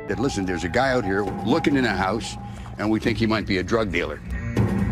That, listen, there's a guy out here looking in a house, and we think he might be a drug dealer.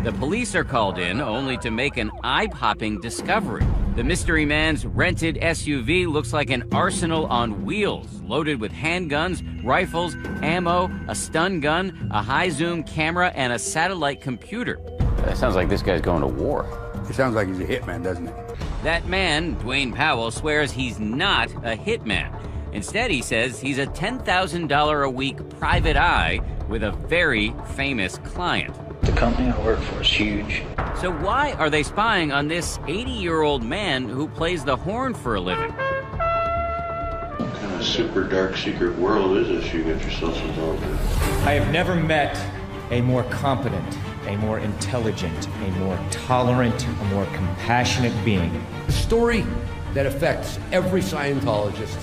The police are called in only to make an eye-popping discovery. The mystery man's rented SUV looks like an arsenal on wheels, loaded with handguns, rifles, ammo, a stun gun, a high-zoom camera, and a satellite computer. That sounds like this guy's going to war. It sounds like he's a hitman, doesn't it? That man, Dwayne Powell, swears he's not a hitman. Instead, he says he's a $10,000 a week private eye with a very famous client. The company I work for is huge. So why are they spying on this 80-year-old man who plays the horn for a living? What kind of super dark secret world is this you get yourself involved in? I have never met a more competent, a more intelligent, a more tolerant, a more compassionate being. A story that affects every Scientologist.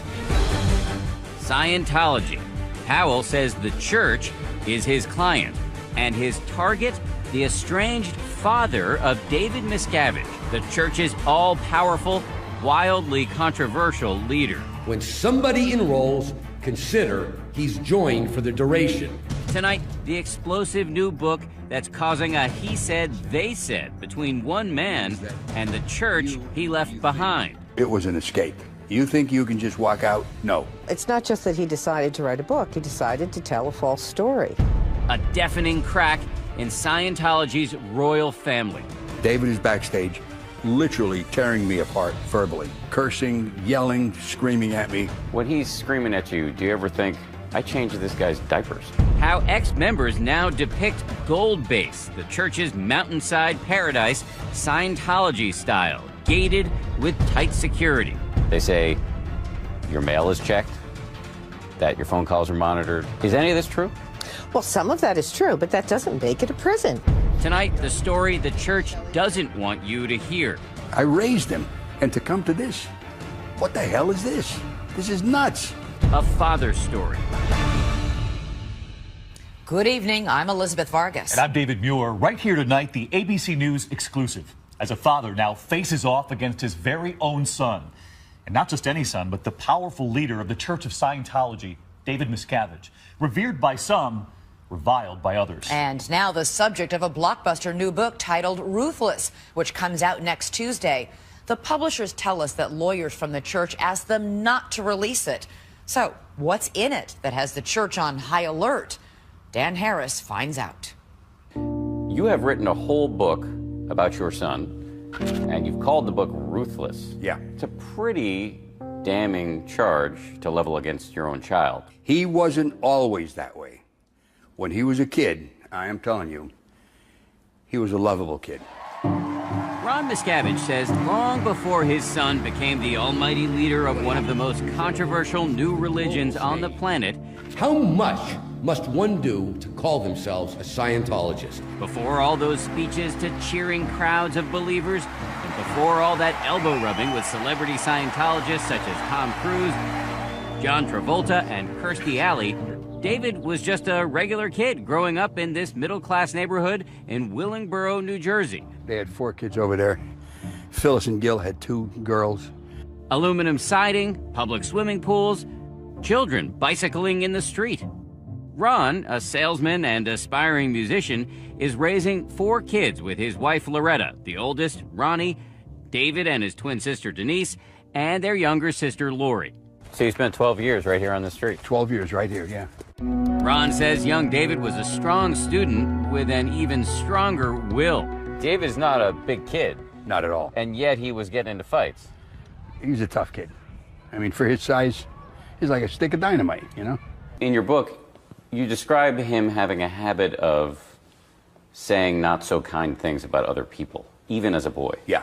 Scientology. Powell says the church is his client, and his target, the estranged father of David Miscavige, the church's all-powerful, wildly controversial leader. When somebody enrolls, consider he's joined for the duration. Tonight, the explosive new book that's causing a he said, they said between one man and the church he left behind. It was an escape. You think you can just walk out? No. It's not just that he decided to write a book, he decided to tell a false story. A deafening crack in Scientology's royal family. David is backstage, literally tearing me apart verbally, cursing, yelling, screaming at me. When he's screaming at you, do you ever think, I changed this guy's diapers? How ex-members now depict Gold Base, the church's mountainside paradise, Scientology style, gated with tight security. They say your mail is checked, that your phone calls are monitored. Is any of this true? Well, some of that is true, but that doesn't make it a prison. Tonight, the story the church doesn't want you to hear. I raised him, and to come to this? What the hell is this? This is nuts. A father's story. Good evening, I'm Elizabeth Vargas. And I'm David Muir. Right here tonight, the ABC News exclusive. As a father now faces off against his very own son. And not just any son, but the powerful leader of the Church of Scientology, David Miscavige. Revered by some, reviled by others. And now the subject of a blockbuster new book titled Ruthless, which comes out next Tuesday. The publishers tell us that lawyers from the church asked them not to release it. So what's in it that has the church on high alert? Dan Harris finds out. You have written a whole book about your son, and you've called the book Ruthless. Yeah. It's a pretty damning charge to level against your own child. He wasn't always that way. When he was a kid, I am telling you, he was a lovable kid. Ron Miscavige says long before his son became the almighty leader of one of the most controversial new religions on the planet, How much must one do to call themselves a Scientologist? before all those speeches to cheering crowds of believers, and before all that elbow rubbing with celebrity Scientologists such as Tom Cruise, John Travolta, and Kirstie Alley, David was just a regular kid growing up in this middle-class neighborhood in Willingboro, New Jersey. They had 4 kids over there. Phyllis and Gil had 2 girls. Aluminum siding, public swimming pools, children bicycling in the street. Ron, a salesman and aspiring musician, is raising 4 kids with his wife Loretta, the oldest, Ronnie, David and his twin sister Denise, and their younger sister Lori. So you spent 12 years right here on the street? 12 years right here, yeah. Ron says young David was a strong student with an even stronger will. David's not a big kid. Not at all. And yet he was getting into fights. He's a tough kid. I mean, for his size, he's like a stick of dynamite, you know? In your book, you describe him having a habit of saying not so kind things about other people, even as a boy. Yeah.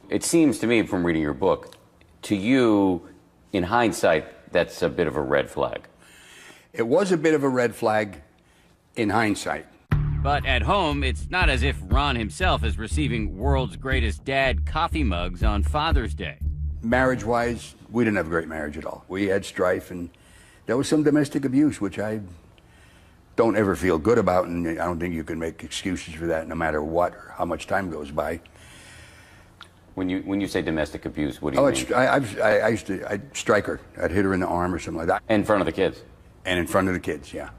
It seems to me from reading your book, to you, in hindsight, that's a bit of a red flag. It was a bit of a red flag in hindsight. But at home, it's not as if Ron himself is receiving world's greatest dad coffee mugs on Father's Day. Marriage-wise, we didn't have a great marriage at all. We had strife, and there was some domestic abuse, which I don't ever feel good about, and I don't think you can make excuses for that no matter what or how much time goes by. When you say domestic abuse, what do you mean? I'd strike her. I'd hit her in the arm or something like that. In front of the kids? And in front of the kids, yeah.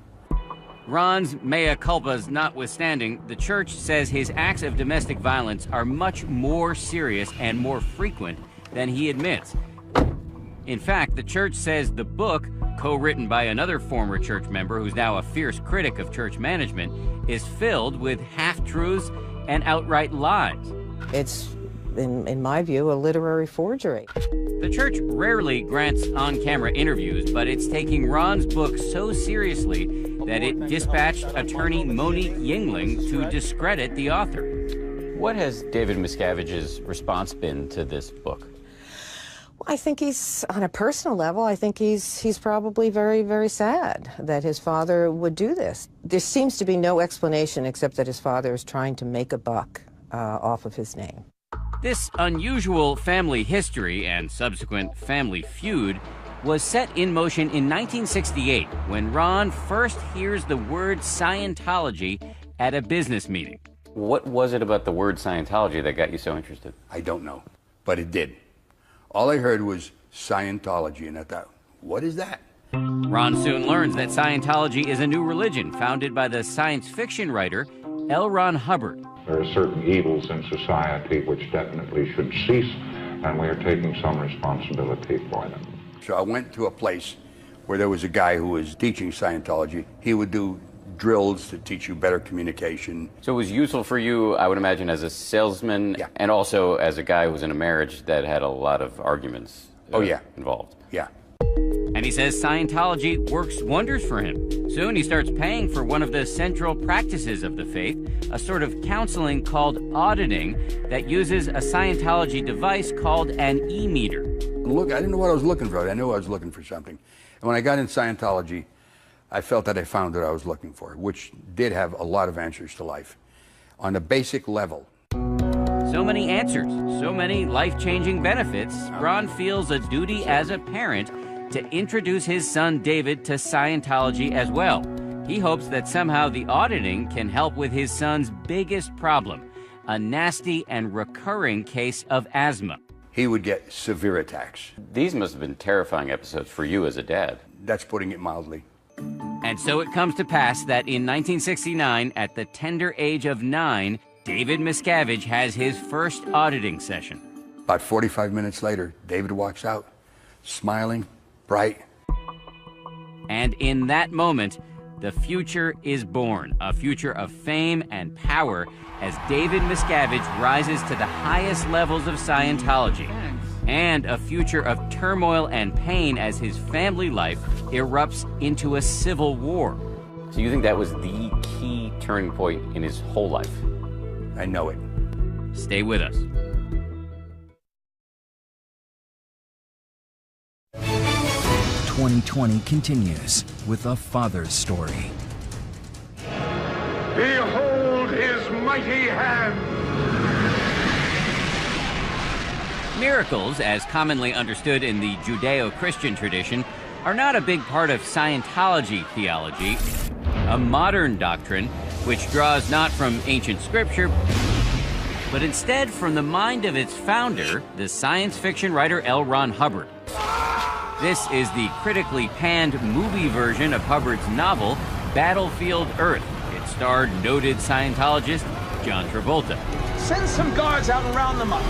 Ron's mea culpas notwithstanding, the church says his acts of domestic violence are much more serious and more frequent than he admits. In fact, the church says the book, co-written by another former church member who's now a fierce critic of church management, is filled with half-truths and outright lies. It's, in my view, a literary forgery. The church rarely grants on-camera interviews, but it's taking Ron's book so seriously that it dispatched attorney Monique Yingling to discredit the author. What has David Miscavige's response been to this book? I think he's, on a personal level, I think he's probably very, very sad that his father would do this. There seems to be no explanation except that his father is trying to make a buck off of his name. This unusual family history and subsequent family feud was set in motion in 1968 when Ron first hears the word Scientology at a business meeting. What was it about the word Scientology that got you so interested? I don't know, but it did. All I heard was Scientology, and I thought, what is that? Ron soon learns that Scientology is a new religion founded by the science fiction writer L. Ron Hubbard. There are certain evils in society which definitely should cease, and we are taking some responsibility for them. So I went to a place where there was a guy who was teaching Scientology. He would do drills to teach you better communication. So it was useful for you, I would imagine, as a salesman, Yeah. and also as a guy who was in a marriage that had a lot of arguments involved. Yeah. And he says Scientology works wonders for him. Soon he starts paying for one of the central practices of the faith, a sort of counseling called auditing that uses a Scientology device called an e-meter. Look, I didn't know what I was looking for. I knew I was looking for something. And when I got in Scientology, I felt that I found what I was looking for, which did have a lot of answers to life on a basic level. So many answers, so many life-changing benefits, Ron feels a duty as a parent to introduce his son David to Scientology as well. He hopes that somehow the auditing can help with his son's biggest problem, a nasty and recurring case of asthma. He would get severe attacks. These must have been terrifying episodes for you as a dad. That's putting it mildly. And so it comes to pass that in 1969, at the tender age of 9, David Miscavige has his first auditing session. About 45 minutes later, David walks out, smiling, bright. And in that moment, the future is born, a future of fame and power as David Miscavige rises to the highest levels of Scientology, and a future of turmoil and pain as his family life erupts into a civil war. So you think that was the key turning point in his whole life? I know it. Stay with us. 2020 continues with a father's story. Behold his mighty hand! Miracles, as commonly understood in the Judeo-Christian tradition, are not a big part of Scientology theology, a modern doctrine which draws not from ancient scripture, but instead from the mind of its founder, the science fiction writer L. Ron Hubbard. This is the critically panned movie version of Hubbard's novel, Battlefield Earth. It starred noted Scientologist John Travolta. Send some guards out and round them up.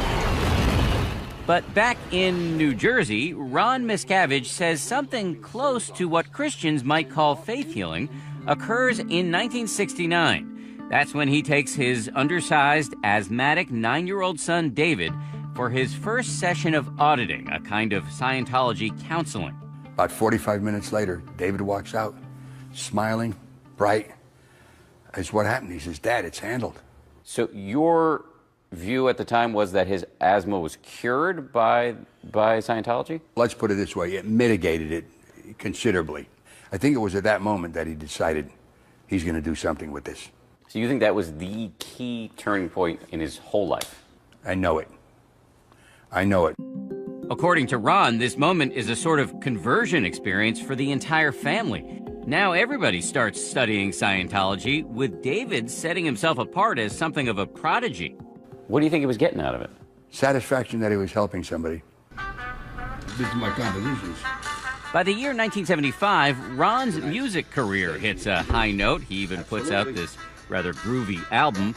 But back in New Jersey, Ron Miscavige says something close to what Christians might call faith healing occurs in 1969. That's when he takes his undersized, asthmatic 9-year-old son David for his first session of auditing, a kind of Scientology counseling. About 45 minutes later, David walks out, smiling, bright. That's what happened. He says, Dad, it's handled. So your view at the time was that his asthma was cured by Scientology? Let's put it this way. It mitigated it considerably. I think it was at that moment that he decided he's going to do something with this. So you think that was the key turning point in his whole life? I know it. I know it. According to Ron, this moment is a sort of conversion experience for the entire family. Now everybody starts studying Scientology, with David setting himself apart as something of a prodigy. What do you think he was getting out of it? Satisfaction that he was helping somebody. This is my compositions. By the year 1975, Ron's music career hits a high note. He even puts out this rather groovy album,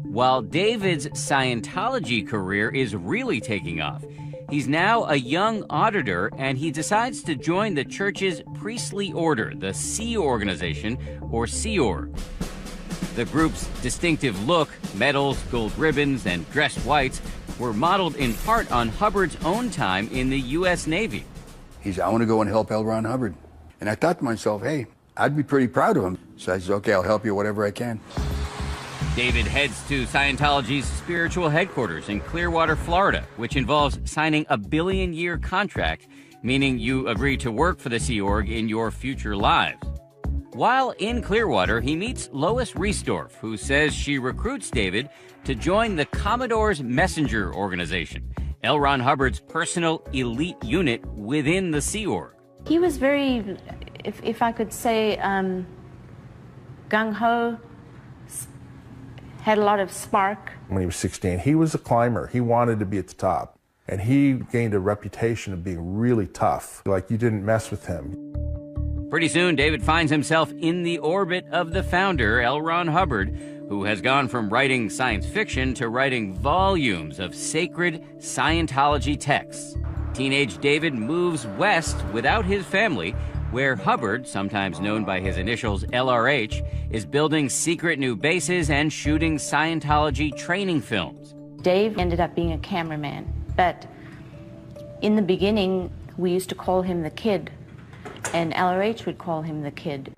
while David's Scientology career is really taking off. He's now a young auditor, and he decides to join the church's priestly order, the Sea Organization, or Sea Org. The group's distinctive look, medals, gold ribbons, and dress whites were modeled in part on Hubbard's own time in the U.S. Navy. He said, I want to go and help L. Ron Hubbard. And I thought to myself, hey, I'd be pretty proud of him. So I said, okay, I'll help you whatever I can. David heads to Scientology's spiritual headquarters in Clearwater, Florida, which involves signing a billion-year contract, meaning you agree to work for the Sea Org in your future lives. While in Clearwater, he meets Lois Riesdorf, who says she recruits David to join the Commodore's Messenger organization, L. Ron Hubbard's personal elite unit within the Sea Org. He was very, if I could say, gung-ho, had a lot of spark. When he was 16, he was a climber. He wanted to be at the top. And he gained a reputation of being really tough, like you didn't mess with him. Pretty soon, David finds himself in the orbit of the founder, L. Ron Hubbard, who has gone from writing science fiction to writing volumes of sacred Scientology texts. Teenage David moves west without his family, where Hubbard, sometimes known by his initials LRH, is building secret new bases and shooting Scientology training films. Dave ended up being a cameraman, but in the beginning, we used to call him the Kid, and LRH would call him the Kid.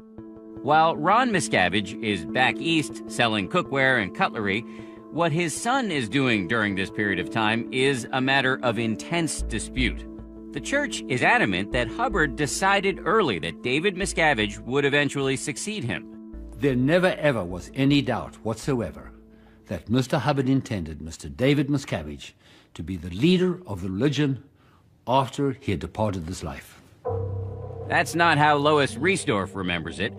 While Ron Miscavige is back east selling cookware and cutlery, what his son is doing during this period of time is a matter of intense dispute. The church is adamant that Hubbard decided early that David Miscavige would eventually succeed him. There never ever was any doubt whatsoever that Mr. Hubbard intended Mr. David Miscavige to be the leader of the religion after he had departed this life. That's not how Lois Riesdorf remembers it.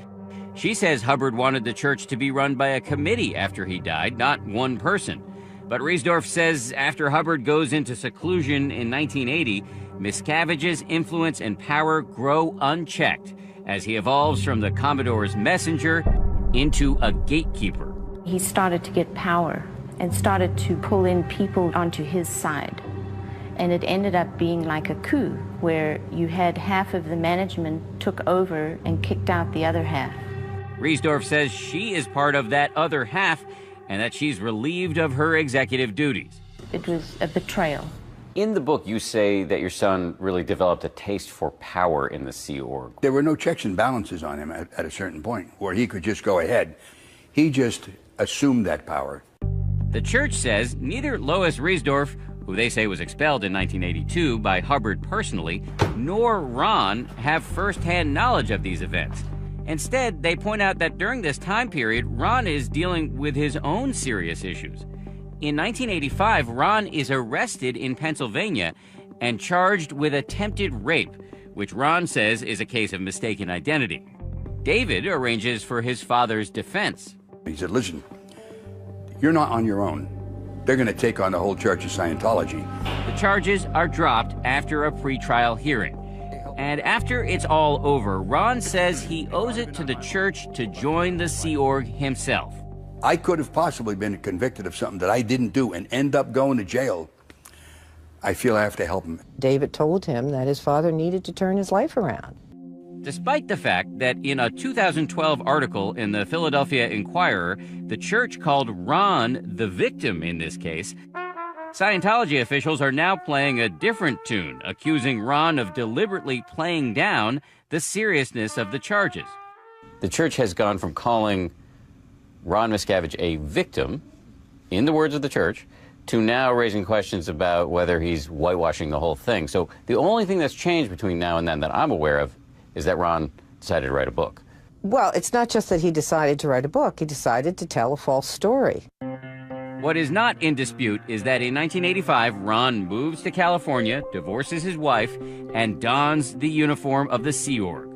She says Hubbard wanted the church to be run by a committee after he died, not one person. But Riesdorf says after Hubbard goes into seclusion in 1980, Miscavige's influence and power grow unchecked as he evolves from the Commodore's messenger into a gatekeeper. He started to get power and started to pull in people onto his side. And it ended up being like a coup, where you had half of the management took over and kicked out the other half. Riesdorf says she is part of that other half and that she's relieved of her executive duties. It was a betrayal. In the book, you say that your son really developed a taste for power in the Sea Org. There were no checks and balances on him at a certain point where he could just go ahead. He just assumed that power. The church says neither Lois Riesdorf, who they say was expelled in 1982 by Hubbard personally, nor Ron have first-hand knowledge of these events. Instead, they point out that during this time period, Ron is dealing with his own serious issues. In 1985, Ron is arrested in Pennsylvania and charged with attempted rape, which Ron says is a case of mistaken identity. David arranges for his father's defense. He said, listen, you're not on your own. They're going to take on the whole Church of Scientology. The charges are dropped after a pretrial hearing. And after it's all over, Ron says he owes it to the church to join the Sea Org himself. I could have possibly been convicted of something that I didn't do and end up going to jail. I feel I have to help him. David told him that his father needed to turn his life around. Despite the fact that in a 2012 article in the Philadelphia Inquirer, the church called Ron the victim in this case, Scientology officials are now playing a different tune, accusing Ron of deliberately playing down the seriousness of the charges. The church has gone from calling Ron Miscavige a victim, in the words of the church, to now raising questions about whether he's whitewashing the whole thing. So the only thing that's changed between now and then that I'm aware of is that Ron decided to write a book. Well, it's not just that he decided to write a book. He decided to tell a false story. What is not in dispute is that in 1985, Ron moves to California, divorces his wife, and dons the uniform of the Sea Org.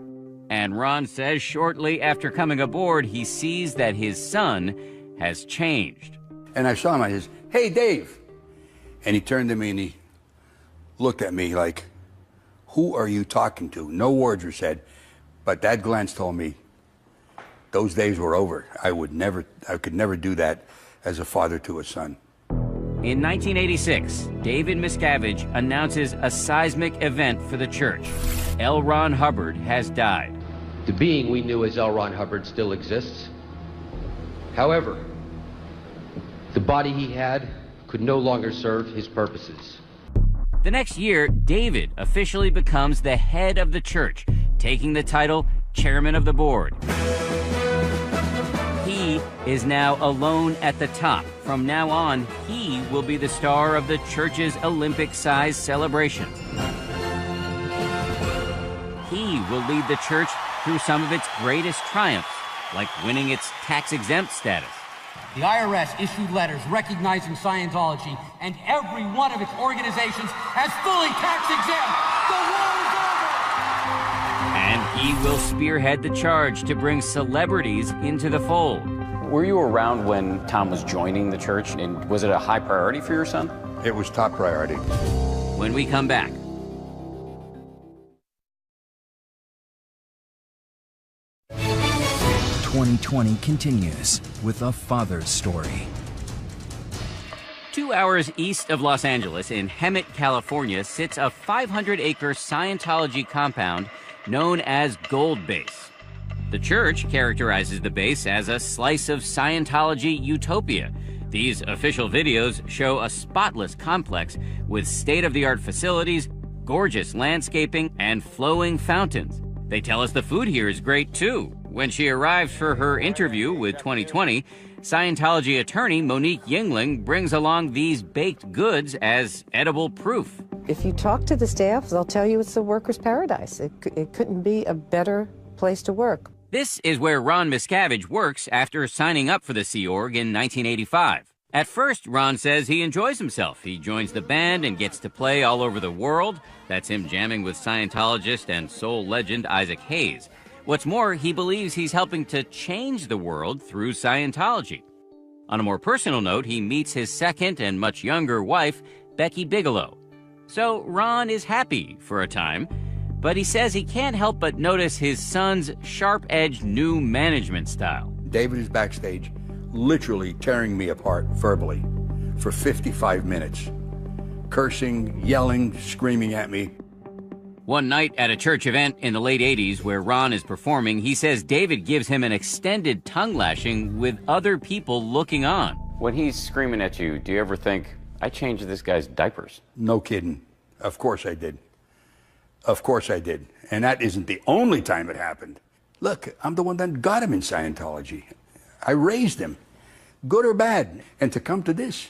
And Ron says shortly after coming aboard, he sees that his son has changed. And I saw him, I said, hey, Dave. And he turned to me and he looked at me like, Who are you talking to? No words were said, but that glance told me those days were over. I could never do that as a father to a son. In 1986, David Miscavige announces a seismic event for the church. L. Ron Hubbard has died. The being we knew as L. Ron Hubbard still exists. However, the body he had could no longer serve his purposes. The next year, David officially becomes the head of the church, taking the title Chairman of the Board. He is now alone at the top. From now on, he will be the star of the church's Olympic-sized celebration. He will lead the church through some of its greatest triumphs, like winning its tax-exempt status. The IRS issued letters recognizing Scientology, and every one of its organizations has fully tax-exempt. The war is over! And he will spearhead the charge to bring celebrities into the fold. Were you around when Tom was joining the church, and was it a high priority for your son? It was top priority. When we come back. '20 continues with a father's story. 2 hours east of Los Angeles, in Hemet, California, sits a 500-acre Scientology compound known as Gold Base. The church characterizes the base as a slice of Scientology utopia. These official videos show a spotless complex with state-of-the-art facilities, gorgeous landscaping, and flowing fountains. They tell us the food here is great, too. When she arrives for her interview with 2020, Scientology attorney Monique Yingling brings along these baked goods as edible proof. If you talk to the staff, they'll tell you it's a worker's paradise. It couldn't be a better place to work. This is where Ron Miscavige works after signing up for the Sea Org in 1985. At first, Ron says he enjoys himself. He joins the band and gets to play all over the world. That's him jamming with Scientologist and soul legend Isaac Hayes. What's more, he believes he's helping to change the world through Scientology. On a more personal note, he meets his second and much younger wife, Becky Bigelow. So Ron is happy for a time, but he says he can't help but notice his son's sharp-edged new management style. David is backstage, literally tearing me apart verbally for 55 minutes, cursing, yelling, screaming at me. One night at a church event in the late 80s where Ron is performing, he says David gives him an extended tongue lashing with other people looking on. When he's screaming at you, do you ever think, I changed this guy's diapers? No kidding. Of course I did. Of course I did. And that isn't the only time it happened. Look, I'm the one that got him in Scientology. I raised him, good or bad. And to come to this,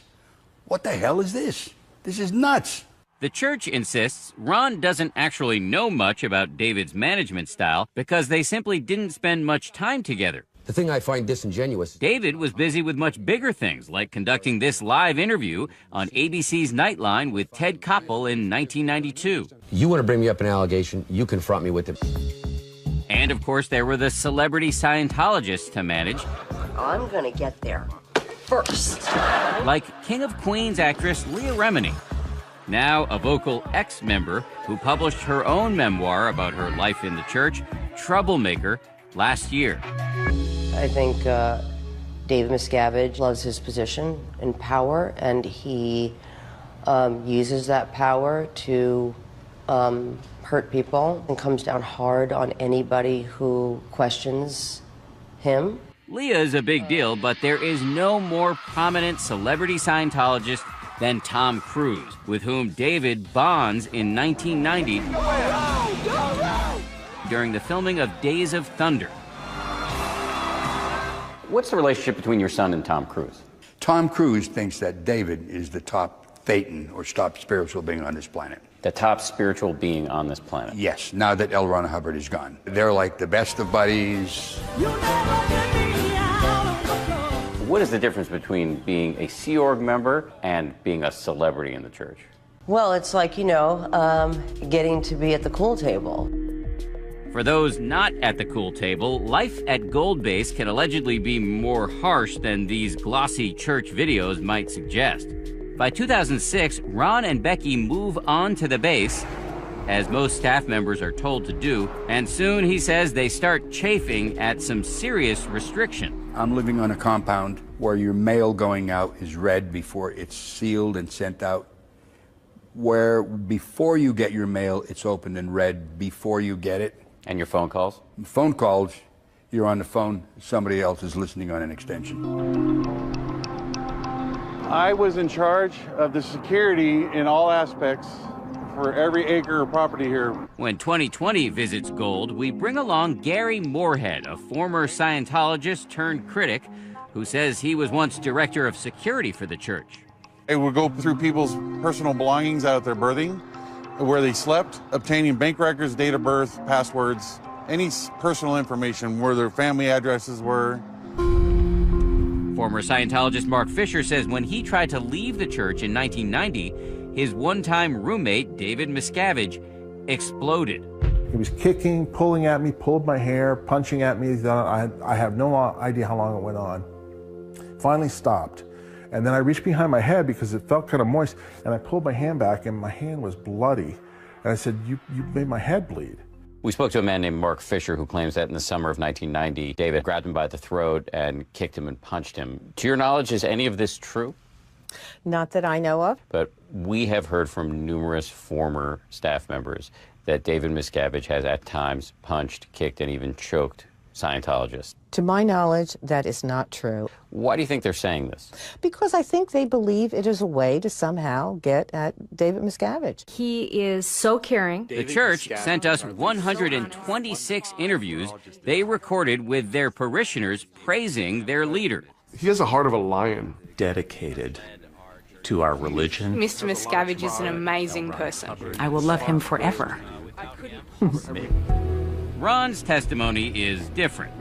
what the hell is this? This is nuts. The church insists Ron doesn't actually know much about David's management style because they simply didn't spend much time together. The thing I find disingenuous. David was busy with much bigger things, like conducting this live interview on ABC's Nightline with Ted Koppel in 1992. You want to bring me up an allegation, you confront me with it. And of course, there were the celebrity Scientologists to manage. I'm gonna get there first. Like King of Queens actress Leah Remini, now a vocal ex-member who published her own memoir about her life in the church, Troublemaker, last year. I think David Miscavige loves his position and power, and he uses that power to hurt people and comes down hard on anybody who questions him. Leah is a big deal, but there is no more prominent celebrity Scientologist than Tom Cruise, with whom David bonds in 1990 during the filming of Days of Thunder. What's the relationship between your son and Tom Cruise? Tom Cruise thinks that David is the top Thetan, or top spiritual being on this planet. The top spiritual being on this planet? Yes, now that L. Ron Hubbard is gone. They're like the best of buddies. What is the difference between being a Sea Org member and being a celebrity in the church? Well, it's like, getting to be at the cool table. For those not at the cool table, life at Gold Base can allegedly be more harsh than these glossy church videos might suggest. By 2006, Ron and Becky move on to the base, as most staff members are told to do, and soon, he says, they start chafing at some serious restriction. I'm living on a compound where your mail going out is read before it's sealed and sent out, where before you get your mail, it's opened and read before you get it. And your phone calls? Phone calls, you're on the phone, somebody else is listening on an extension. I was in charge of the security in all aspects for every acre of property here. When 2020 visits Gold, we bring along Gary Moorhead, a former Scientologist turned critic who says he was once director of security for the church. It would go through people's personal belongings out at their birthing, where they slept, obtaining bank records, date of birth, passwords, any personal information, where their family addresses were. Former Scientologist Mark Fisher says when he tried to leave the church in 1990, his one-time roommate, David Miscavige, exploded. He was kicking, pulling at me, pulled my hair, punching at me. I have no idea how long it went on. Finally stopped. And then I reached behind my head because it felt kind of moist, and I pulled my hand back, and my hand was bloody. And I said, you made my head bleed. We spoke to a man named Mark Fisher who claims that in the summer of 1990, David grabbed him by the throat and kicked him and punched him. To your knowledge, is any of this true? Not that I know of. But we have heard from numerous former staff members that David Miscavige has at times punched, kicked, and even choked Scientologists. To my knowledge, that is not true. Why do you think they're saying this? Because I think they believe it is a way to somehow get at David Miscavige. He is so caring. The church sent us 126 interviews they recorded with their parishioners praising their leader. He has a heart of a lion. Dedicated to our religion. Mr. Miscavige is an amazing person. I will love him forever. Ron's testimony is different.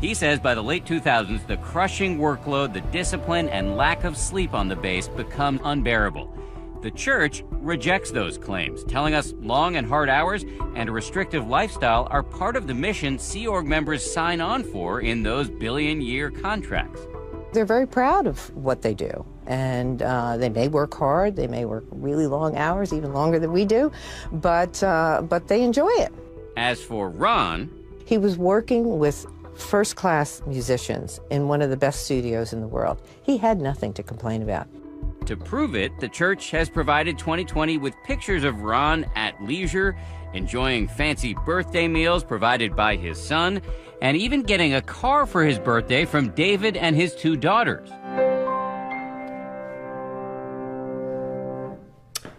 He says by the late 2000s, the crushing workload, the discipline, and lack of sleep on the base become unbearable. The church rejects those claims, telling us long and hard hours and a restrictive lifestyle are part of the mission Sea Org members sign on for in those billion-year contracts. They're very proud of what they do, and they may work hard, they may work really long hours, even longer than we do, but they enjoy it. As for Ron, he was working with first-class musicians in one of the best studios in the world. He had nothing to complain about. To prove it, the church has provided 2020 with pictures of Ron at leisure, enjoying fancy birthday meals provided by his son, and even getting a car for his birthday from David and his 2 daughters.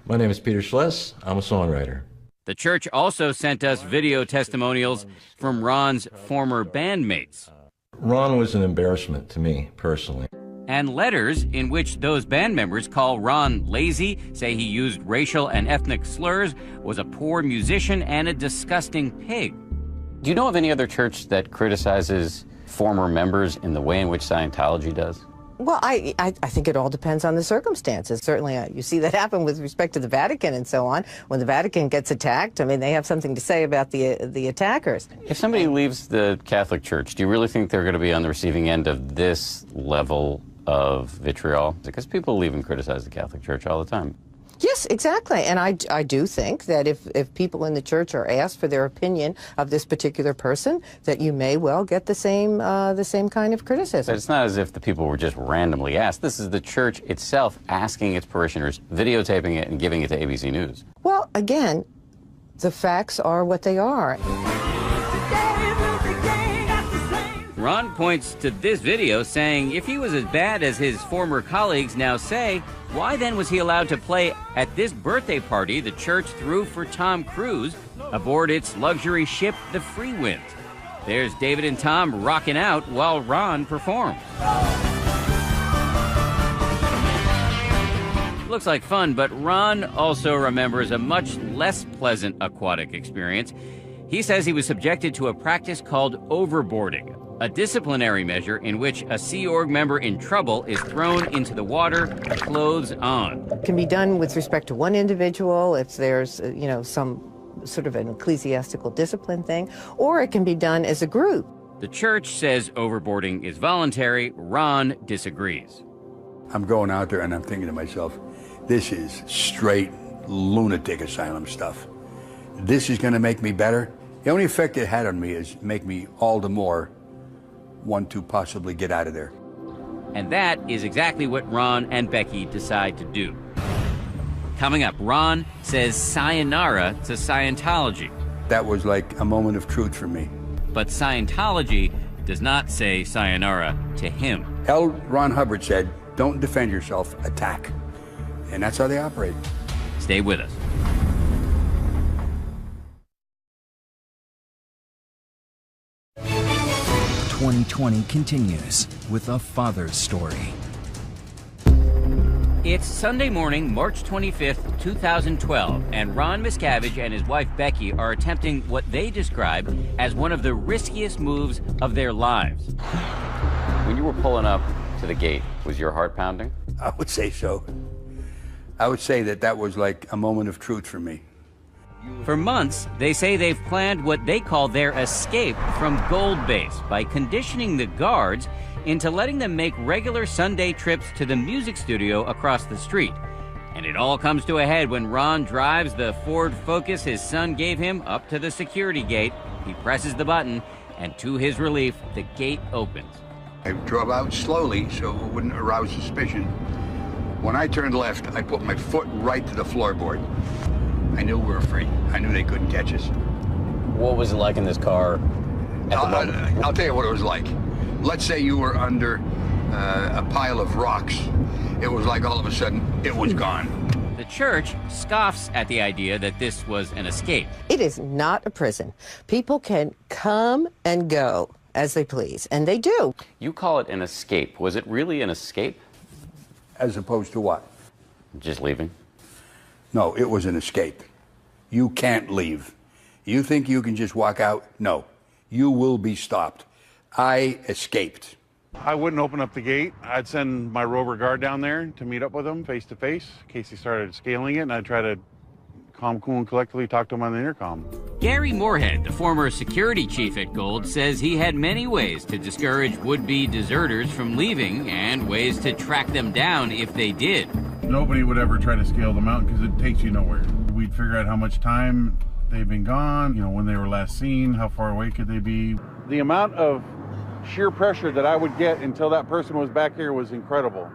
My name is Peter Schless. I'm a songwriter. The church also sent us video testimonials from Ron's former bandmates. Ron was an embarrassment to me, personally. And letters in which those band members call Ron lazy, say he used racial and ethnic slurs, was a poor musician, and a disgusting pig. Do you know of any other church that criticizes former members in the way in which Scientology does? Well, I think it all depends on the circumstances. Certainly, you see that happen with respect to the Vatican and so on. When the Vatican gets attacked, I mean, they have something to say about the attackers. If somebody leaves the Catholic Church, do you really think they're going to be on the receiving end of this level of vitriol? Because people leave and criticize the Catholic Church all the time. Yes, exactly. And I do think that if people in the church are asked for their opinion of this particular person, that you may well get the same kind of criticism. But it's not as if the people were just randomly asked. This is the church itself asking its parishioners, videotaping it, and giving it to ABC News. Well, again, the facts are what they are. Ron points to this video saying if he was as bad as his former colleagues now say, why then was he allowed to play at this birthday party the church threw for Tom Cruise aboard its luxury ship, the Freewind? There's David and Tom rocking out while Ron performs. Looks like fun, but Ron also remembers a much less pleasant aquatic experience. He says he was subjected to a practice called overboarding, a disciplinary measure in which a Sea Org member in trouble is thrown into the water, clothes on. It can be done with respect to one individual if there's, some sort of an ecclesiastical discipline thing, or it can be done as a group. The church says overboarding is voluntary. Ron disagrees. I'm going out there and I'm thinking to myself, this is straight lunatic asylum stuff. this is going to make me better. The only effect it had on me is make me all the more want to possibly get out of there. And that is exactly what Ron and Becky decide to do. Coming up, Ron says sayonara to Scientology. That was like a moment of truth for me. But Scientology does not say sayonara to him. Ron Hubbard said, don't defend yourself, attack. And that's how they operate. Stay with us. "2020 continues with a father's story." It's Sunday morning, March 25th, 2012, and Ron Miscavige and his wife Becky are attempting what they describe as one of the riskiest moves of their lives. When you were pulling up to the gate, was your heart pounding? I would say so. I would say that was like a moment of truth for me. For months, they say they've planned what they call their escape from Gold Base by conditioning the guards into letting them make regular Sunday trips to the music studio across the street. And it all comes to a head when Ron drives the Ford Focus his son gave him up to the security gate. He presses the button, and to his relief, the gate opens. I drove out slowly so it wouldn't arouse suspicion. When I turned left, I put my foot right to the floorboard. I knew we were free. I knew they couldn't catch us. What was it like in this car at the moment? I'll tell you what it was like. Let's say you were under a pile of rocks. It was like all of a sudden, it was gone. The church scoffs at the idea that this was an escape. It is not a prison. People can come and go as they please, and they do. You call it an escape. Was it really an escape? As opposed to what? Just leaving? No, it was an escape. You can't leave. You think you can just walk out? No. You will be stopped. I escaped. I wouldn't open up the gate. I'd send my rover guard down there to meet up with him face to face in case he started scaling it, and I'd try to calm, cool, and collectively talk to him on the intercom. Gary Moorhead, the former security chief at Gold, says he had many ways to discourage would-be deserters from leaving and ways to track them down if they did. Nobody would ever try to scale the mountain because it takes you nowhere. We'd figure out how much time they've been gone, when they were last seen, how far away could they be. The amount of sheer pressure that I would get until that person was back here was incredible.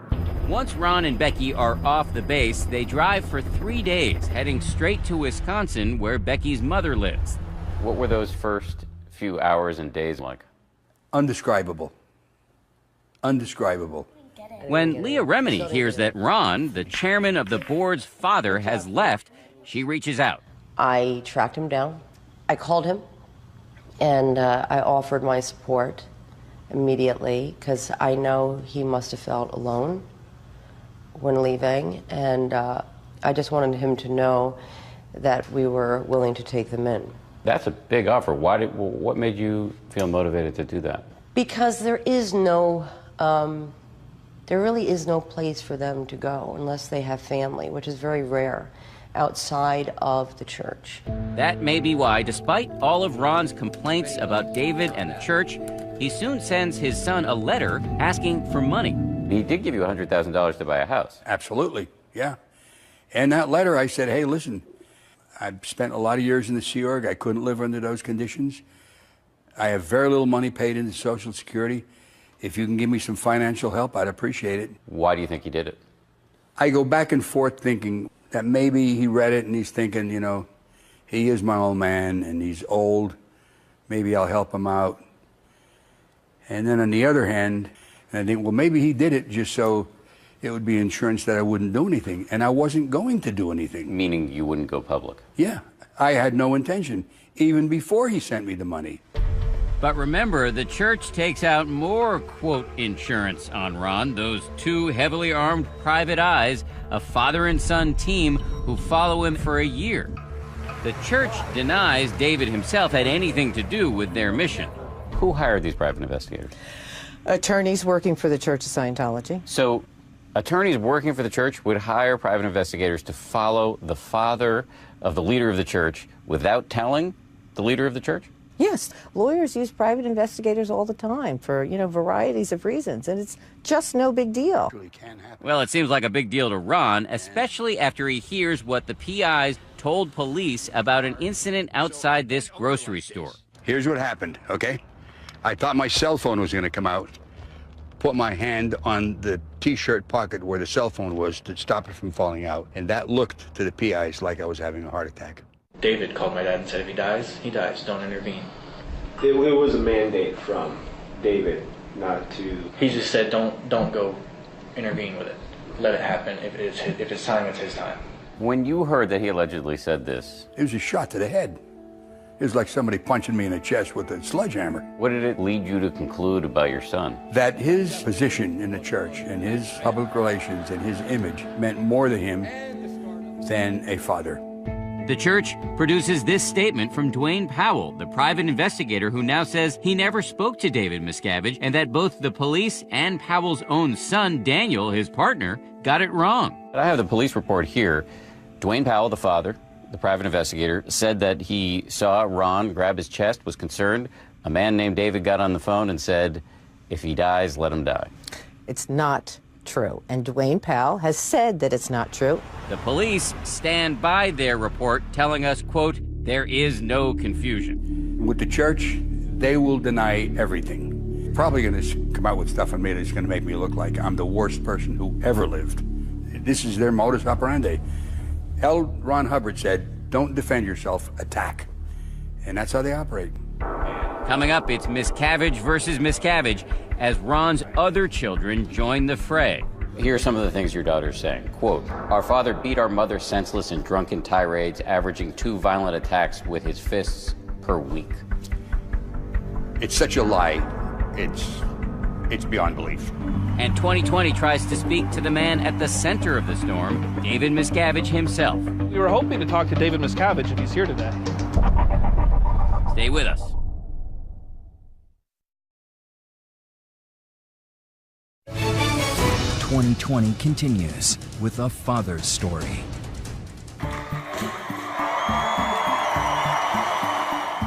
Once Ron and Becky are off the base, they drive for 3 days, heading straight to Wisconsin, where Becky's mother lives. What were those first few hours and days like? Undescribable. Undescribable. When Leah Remini hears that Ron, the chairman of the board's father, has left, she reaches out. I tracked him down. I called him, and I offered my support immediately because I know he must have felt alone when leaving, and I just wanted him to know that we were willing to take them in. That's a big offer. What made you feel motivated to do that? Because there really is no place for them to go unless they have family, which is very rare outside of the church. That may be why, despite all of Ron's complaints about David and the church, he soon sends his son a letter asking for money. He did give you $100,000 to buy a house. Absolutely, yeah. And that letter, I said, hey, listen, I've spent a lot of years in the Sea Org. I couldn't live under those conditions. I have very little money paid into Social Security. If you can give me some financial help, I'd appreciate it. Why do you think he did it? I go back and forth thinking that maybe he read it and he's thinking, he is my old man and he's old. Maybe I'll help him out. And then on the other hand, I think, well, maybe he did it just so it would be insurance that I wouldn't do anything. And I wasn't going to do anything. Meaning you wouldn't go public? Yeah. I had no intention, even before he sent me the money. But remember, the church takes out more, quote, insurance on Ron, those two heavily armed private eyes, a father and son team who follow him for a year. The church denies David himself had anything to do with their mission. Who hired these private investigators? Attorneys working for the Church of Scientology. So attorneys working for the church would hire private investigators to follow the father of the leader of the church without telling the leader of the church? Yes, lawyers use private investigators all the time for, varieties of reasons, and it's just no big deal. Well, it seems like a big deal to Ron, especially after he hears what the PIs told police about an incident outside this grocery store. Here's what happened, okay? I thought my cell phone was going to come out, put my hand on the T-shirt pocket where the cell phone was to stop it from falling out, and that looked to the PIs like I was having a heart attack. David called my dad and said, if he dies, he dies. Don't intervene. It was a mandate from David not to... He just said, don't go intervene with it. Let it happen. If it's time, it's his time. When you heard that he allegedly said this... It was a shot to the head. It was like somebody punching me in the chest with a sledgehammer. What did it lead you to conclude about your son? That his position in the church and his public relations and his image meant more to him than a father. The church produces this statement from Dwayne Powell, the private investigator who now says he never spoke to David Miscavige and that both the police and Powell's own son, Daniel, his partner, got it wrong. I have the police report here. Dwayne Powell, the father, the private investigator, said that he saw Ron grab his chest, was concerned. A man named David got on the phone and said, if he dies, let him die. It's not true. And Dwayne Powell has said that it's not true. The police stand by their report, telling us, quote, there is no confusion. With the church, they will deny everything. Probably going to come out with stuff on me that's going to make me look like I'm the worst person who ever lived. This is their modus operandi. Ron Hubbard said, don't defend yourself, attack. And that's how they operate. Coming up, it's Miscavige versus Miscavige as Ron's other children join the fray. Here are some of the things your daughter's saying. Quote, our father beat our mother senseless in drunken tirades, averaging 2 violent attacks with his fists per week. It's such a lie. It's beyond belief. And 2020 tries to speak to the man at the center of the storm, David Miscavige himself. We were hoping to talk to David Miscavige if he's here today. Stay with us. "2020 continues with a father's story.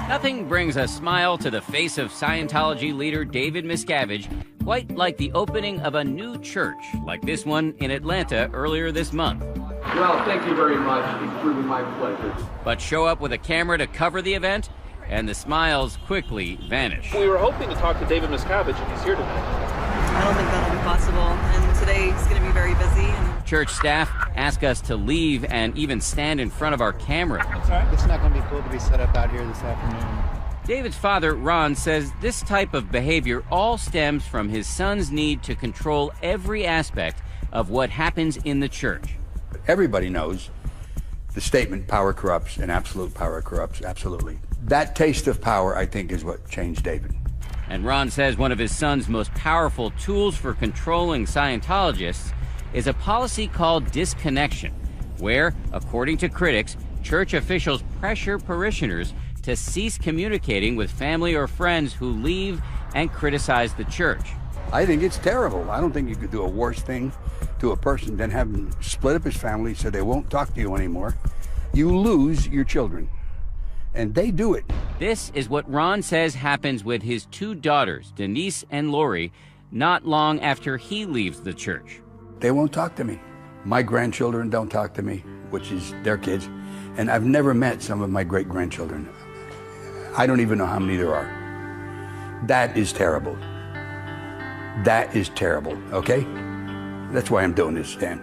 Nothing brings a smile to the face of Scientology leader David Miscavige quite like the opening of a new church, like this one in Atlanta earlier this month. Well, thank you very much. It's truly my pleasure. But show up with a camera to cover the event, and the smiles quickly vanish. We were hoping to talk to David Miscavige if he's here today. I don't think that'll be possible, and today is going to be very busy. Church staff ask us to leave and even stand in front of our camera. It's not going to be cool to be set up out here this afternoon. David's father, Ron, says this type of behavior all stems from his son's need to control every aspect of what happens in the church. Everybody knows the statement, power corrupts, and absolute power corrupts, absolutely. That taste of power, I think, is what changed David. And Ron says one of his son's most powerful tools for controlling Scientologists is a policy called disconnection, where, according to critics, church officials pressure parishioners to cease communicating with family or friends who leave and criticize the church. I think it's terrible. I don't think you could do a worse thing to a person than have him split up his family so they won't talk to you anymore. You lose your children. And they do it. This is what Ron says happens with his 2 daughters, Denise and Lori, not long after he leaves the church. They won't talk to me. My grandchildren don't talk to me, which is their kids. And I've never met some of my great-grandchildren. I don't even know how many there are. That is terrible. That is terrible, okay? That's why I'm doing this, Stan.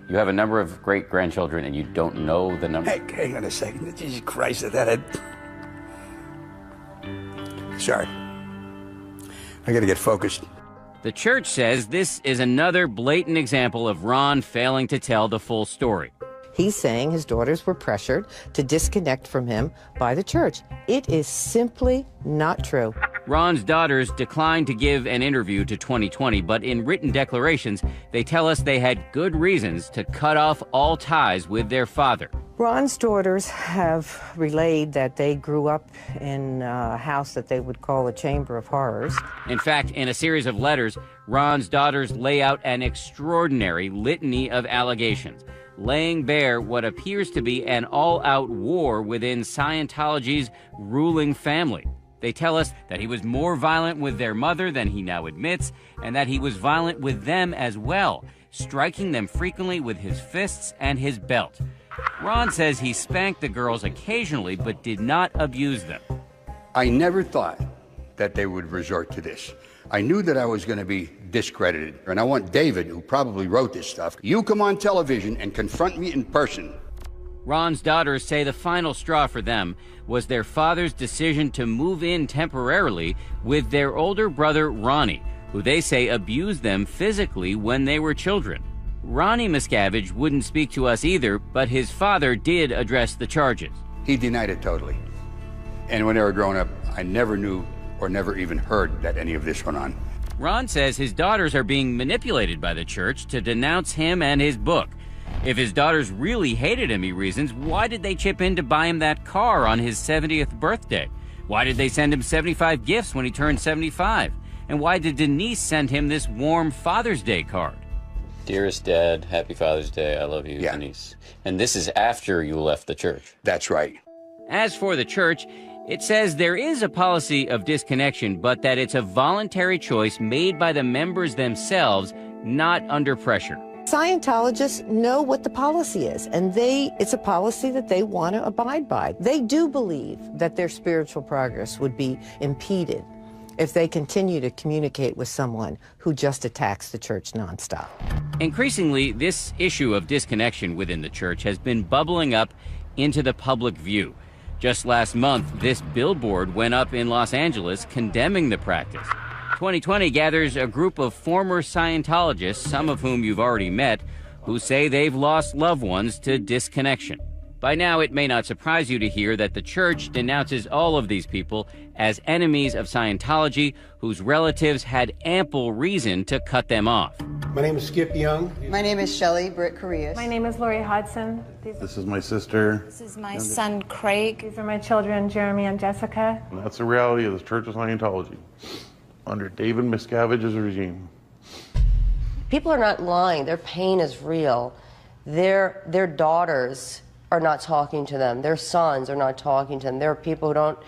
You have a number of great-grandchildren and you don't know the number? Hey, hang on a second. Jesus Christ, that Sorry. I gotta get focused. The church says this is another blatant example of Ron failing to tell the full story. He's saying his daughters were pressured to disconnect from him by the church. It is simply not true. Ron's daughters declined to give an interview to 2020, but in written declarations, they tell us they had good reasons to cut off all ties with their father. Ron's daughters have relayed that they grew up in a house that they would call a chamber of horrors. In fact, in a series of letters, Ron's daughters lay out an extraordinary litany of allegations, laying bare what appears to be an all-out war within Scientology's ruling family. They tell us that he was more violent with their mother than he now admits, and that he was violent with them as well, striking them frequently with his fists and his belt. Ron says he spanked the girls occasionally, but did not abuse them. I never thought that they would resort to this. I knew that I was going to be discredited. And I want David, who probably wrote this stuff, you come on television and confront me in person. Ron's daughters say the final straw for them was their father's decision to move in temporarily with their older brother, Ronnie, who they say abused them physically when they were children. Ronnie Miscavige wouldn't speak to us either, but his father did address the charges. He denied it totally. And when they were growing up, I never knew or never even heard that any of this went on. Ron says his daughters are being manipulated by the church to denounce him and his book. If his daughters really hated him, he reasons, why did they chip in to buy him that car on his 70th birthday? Why did they send him 75 gifts when he turned 75? And why did Denise send him this warm Father's Day card? Dearest Dad, happy Father's Day. I love you, Denise. And this is after you left the church. That's right. As for the church, it says there is a policy of disconnection, but that it's a voluntary choice made by the members themselves, not under pressure. Scientologists know what the policy is, and it's a policy that they want to abide by. They do believe that their spiritual progress would be impeded if they continue to communicate with someone who just attacks the church nonstop. Increasingly, this issue of disconnection within the church has been bubbling up into the public view. Just last month, this billboard went up in Los Angeles condemning the practice. 2020 gathers a group of former Scientologists, some of whom you've already met, who say they've lost loved ones to disconnection. By now, it may not surprise you to hear that the church denounces all of these people as enemies of Scientology, whose relatives had ample reason to cut them off. My name is Skip Young. My name is Shelley Britt Correas. My name is Lori Hodson. This is my sister. This is my son, Craig. These are my children, Jeremy and Jessica. And that's the reality of the Church of Scientology under David Miscavige's regime. People are not lying. Their pain is real. Their daughters are not talking to them. Their sons are not talking to them. There are people who don't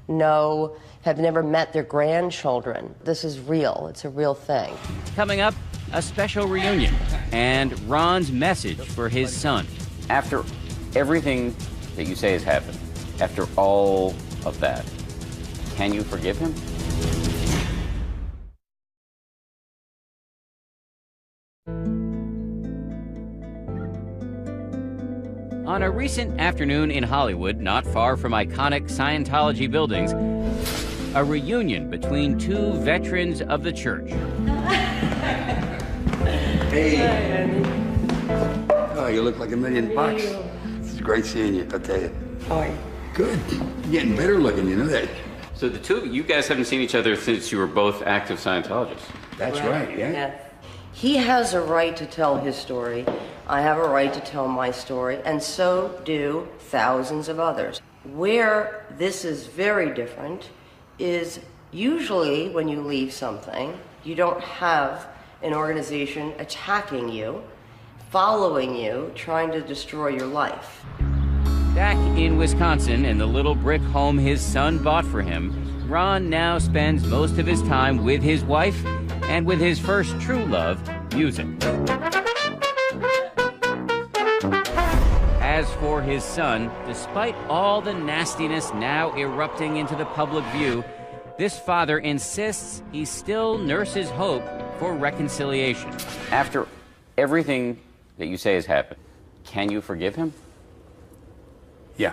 know, have never met their grandchildren. This is real. It's a real thing. Coming up, a special reunion and Ron's message for his son. After everything that you say has happened, after all of that, can you forgive him? On a recent afternoon in Hollywood, not far from iconic Scientology buildings, a reunion between two veterans of the church. Hey. Oh, you look like $1 million. It's great seeing you, I'll tell you. How are you? Good. You're getting better looking, you know that. So the two of you guys haven't seen each other since you were both active Scientologists. That's right, yeah. He has a right to tell his story. I have a right to tell my story, and so do thousands of others. Where this is very different is usually when you leave something, you don't have an organization attacking you, following you, trying to destroy your life. Back in Wisconsin, in the little brick home his son bought for him, Ron now spends most of his time with his wife and with his first true love, music. As for his son, despite all the nastiness now erupting into the public view, this father insists he still nurses hope for reconciliation. After everything that you say has happened, can you forgive him? Yeah.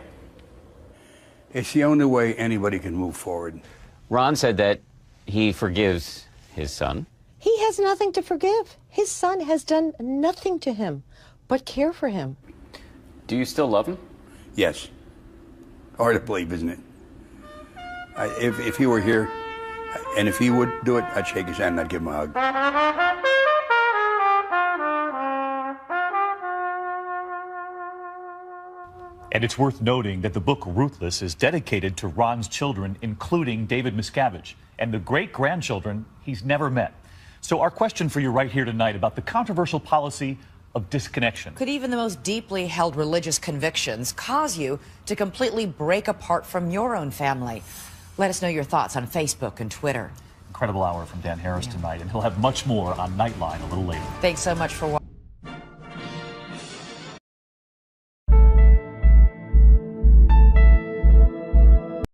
It's the only way anybody can move forward. Ron said that he forgives his son. He has nothing to forgive. His son has done nothing to him but care for him. Do you still love him? Yes. Hard to believe, isn't it? If he were here, and if he would do it, I'd shake his hand and I'd give him a hug. And it's worth noting that the book Ruthless is dedicated to Ron's children, including David Miscavige, and the great-grandchildren he's never met. So our question for you right here tonight about the controversial policy of disconnection. Could even the most deeply held religious convictions cause you to completely break apart from your own family? Let us know your thoughts on Facebook and Twitter. Incredible hour from Dan Harris tonight, and he'll have much more on Nightline a little later. Thanks so much for watching.